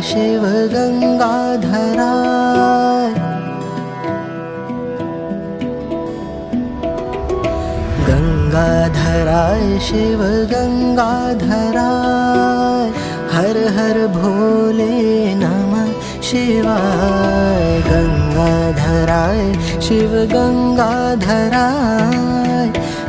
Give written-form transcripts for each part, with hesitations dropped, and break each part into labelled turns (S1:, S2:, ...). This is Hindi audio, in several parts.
S1: शिव गंगाधराय गंगाधराय शिव गंगाधराय हर हर भोले नमः शिवाय गंगाधराय शिव गंगाधराय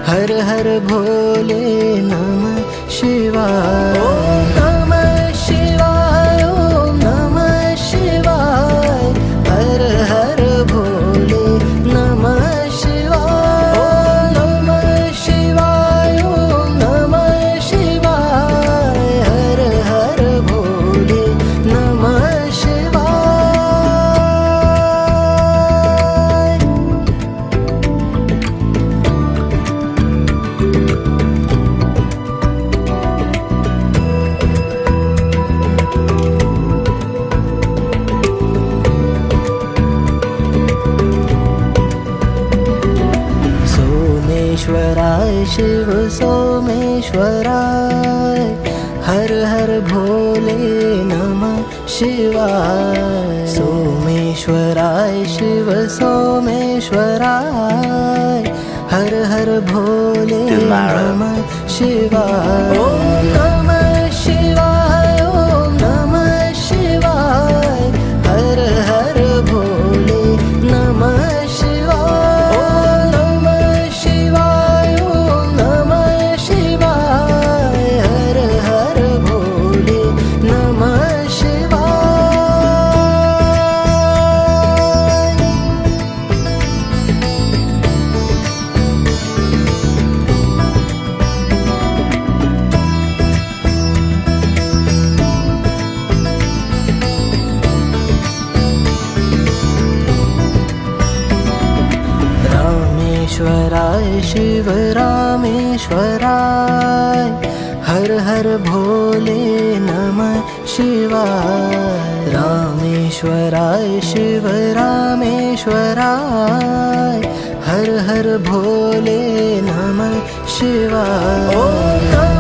S1: हर हर भोले नमः शिवाय ओम नमः शिवाय ओम नमः शिवाय हर हर भोले नमः शिवाय ओम नमः शिवाय ओम नमः शिवाय हर हर भोले नमः शिवाय सोमेश्वराय शिव सोमेश्वराय हर हर भोले नमः शिवाय सोमेश्वराय शिव सोमेश्वराय हर हर भोले नमः शिवाय ओम नमः शिवाय ओम नमः शिवाय हर हर भोले नमः शिवाय ओम नमः शिवाय ओम नमः शिवाय हर हर भोले नमः शिवाय रामेश्वराय शिव रामेश्वराय हर हर भोले नमः शिवाय रामेश्वराय शिव रामेश्वराय हर हर भोले नमः शिवाय ओम